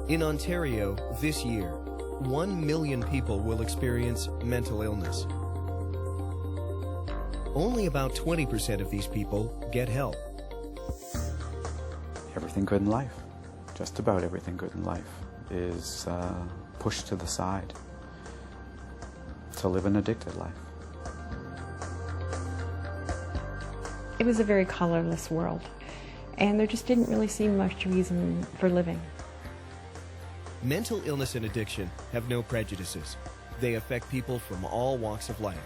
In Ontario, this year, 1 million people will experience mental illness. Only about 20% of these people get help. Everything good in life, just about everything good in life, is pushed to the side to live an addicted life. It was a very colorless world, and there just didn't really seem much reason for living. Mental illness and addiction have no prejudices. They affect people from all walks of life.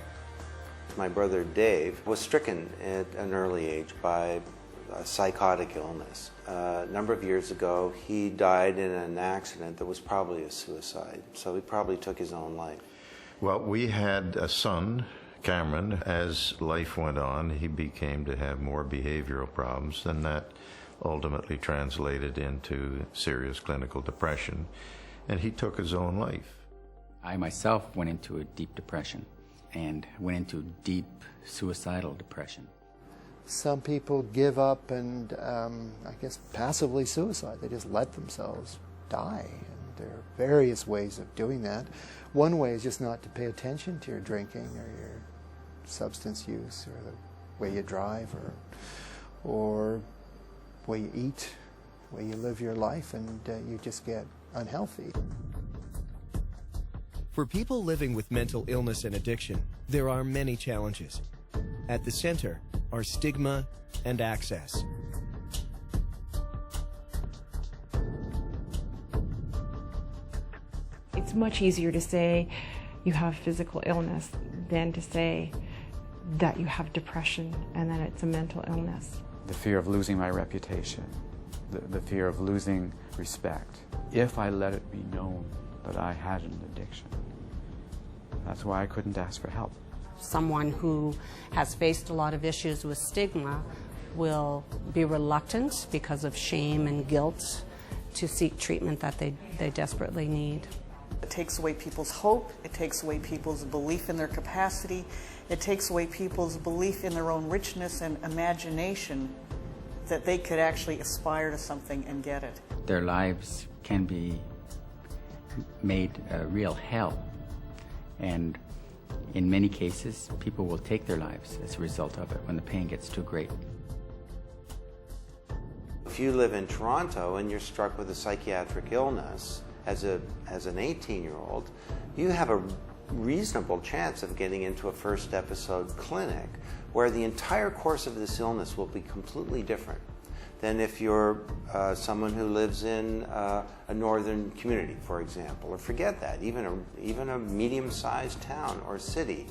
My brother Dave was stricken at an early age by a psychotic illness. A number of years ago, he died in an accident that was probably a suicide, so he probably took his own life. Well, we had a son, Cameron. As life went on, he became to have more behavioral problems, and that ultimately translated into serious clinical depression, and he took his own life. I myself went into a deep depression and went into deep suicidal depression. Some people give up and, I guess, passively suicide. They just let themselves die. And there are various ways of doing that. One way is just not to pay attention to your drinking or your substance use or the way you drive or way you eat, way you live your life, and you just get unhealthy. For people living with mental illness and addiction, there are many challenges. At the center are stigma and access. It's much easier to say you have physical illness than to say that you have depression and that it's a mental illness. The fear of losing my reputation, the fear of losing respect, if I let it be known that I had an addiction. That's why I couldn't ask for help. Someone who has faced a lot of issues with stigma will be reluctant because of shame and guilt to seek treatment that they desperately need. It takes away people's hope, it takes away people's belief in their capacity, it takes away people's belief in their own richness and imagination that they could actually aspire to something and get it. Their lives can be made a real hell, and in many cases, people will take their lives as a result of it when the pain gets too great. If you live in Toronto and you're struck with a psychiatric illness as an 18-year-old, you have a reasonable chance of getting into a first episode clinic where the entire course of this illness will be completely different than if you're someone who lives in a northern community, for example, or forget that, even a medium-sized town or city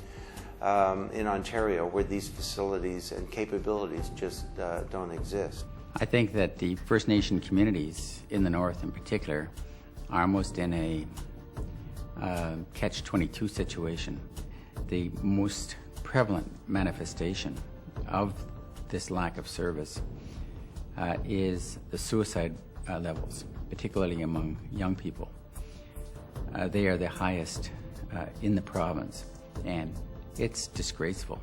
in Ontario where these facilities and capabilities just don't exist. I think that the First Nation communities in the North in particular are almost in a catch-22 situation. The most prevalent manifestation of this lack of service is the suicide levels, particularly among young people. They are the highest in the province, and it's disgraceful.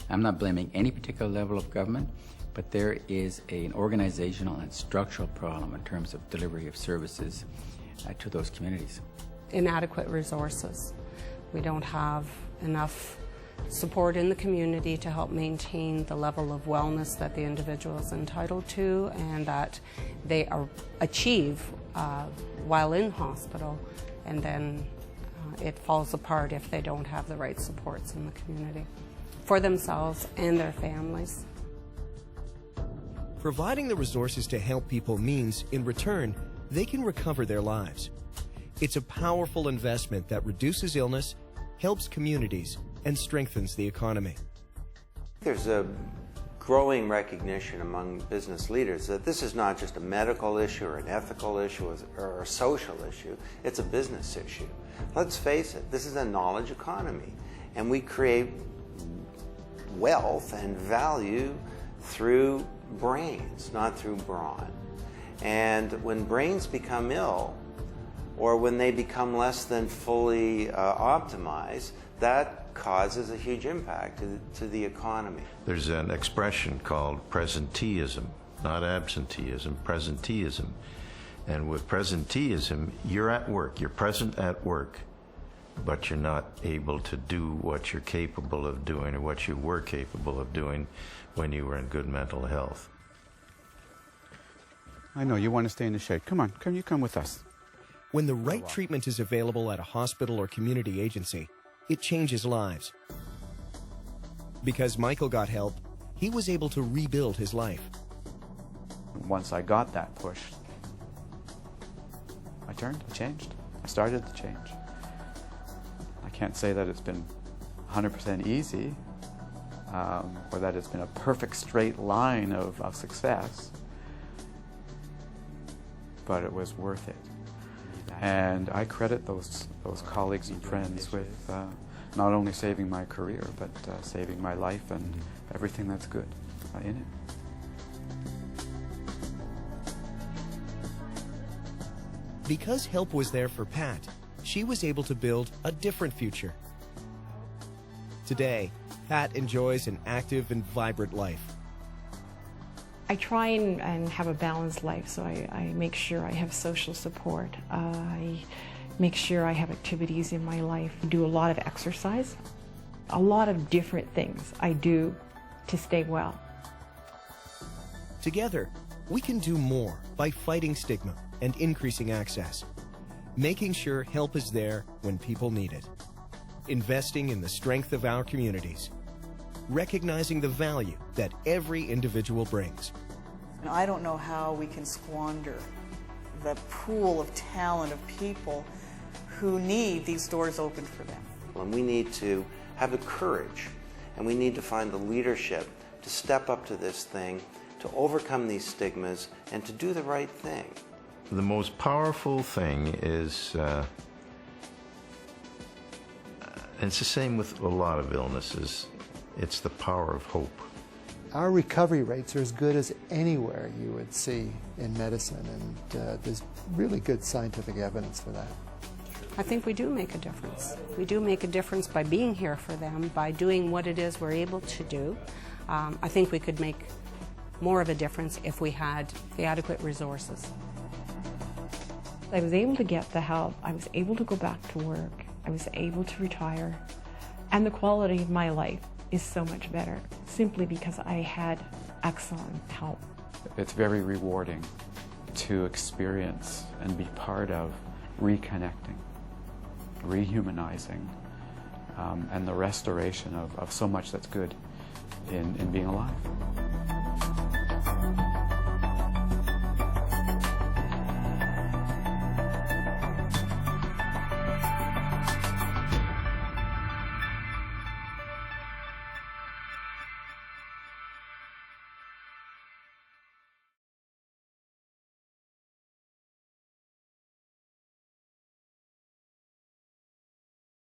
I'm not blaming any particular level of government, but there is an organizational and structural problem in terms of delivery of services to those communities. Inadequate resources. We don't have enough support in the community to help maintain the level of wellness that the individual is entitled to and that they achieve while in hospital, and then it falls apart if they don't have the right supports in the community for themselves and their families. Providing the resources to help people means, in return, they can recover their lives. It's a powerful investment that reduces illness, helps communities, and strengthens the economy. There's a growing recognition among business leaders that this is not just a medical issue or an ethical issue or a social issue, it's a business issue. Let's face it, this is a knowledge economy, and we create wealth and value through brains, not through brawn. And when brains become ill, or when they become less than fully optimized, that causes a huge impact to the economy. There's an expression called presenteeism, not absenteeism, presenteeism. And with presenteeism, you're at work, you're present at work, but you're not able to do what you're capable of doing or what you were capable of doing when you were in good mental health. I know you want to stay in the shade. Come on, you come with us. When the right treatment is available at a hospital or community agency, it changes lives. Because Michael got help, he was able to rebuild his life. Once I got that push, I changed. I started to change. I can't say that it's been 100% easy, or that it's been a perfect straight line of success, but it was worth it. And I credit those colleagues and friends with not only saving my career, but saving my life and everything that's good in it. Because help was there for Pat, she was able to build a different future. Today, Pat enjoys an active and vibrant life. I try and have a balanced life, so I make sure I have social support. I make sure I have activities in my life. I do a lot of exercise, a lot of different things I do to stay well. Together, we can do more by fighting stigma and increasing access, making sure help is there when people need it, investing in the strength of our communities, recognizing the value that every individual brings. And I don't know how we can squander the pool of talent of people who need these doors open for them. And we need to have the courage, and we need to find the leadership to step up to this thing, to overcome these stigmas, and to do the right thing. The most powerful thing is, it's the same with a lot of illnesses, it's the power of hope. Our recovery rates are as good as anywhere you would see in medicine, and there's really good scientific evidence for that. I think we do make a difference. We do make a difference by being here for them, by doing what it is we're able to do. I think we could make more of a difference if we had the adequate resources. I was able to get the help. I was able to go back to work. I was able to retire. And the quality of my life is so much better simply because I had excellent help. It's very rewarding to experience and be part of reconnecting, rehumanizing, and the restoration of so much that's good in being alive.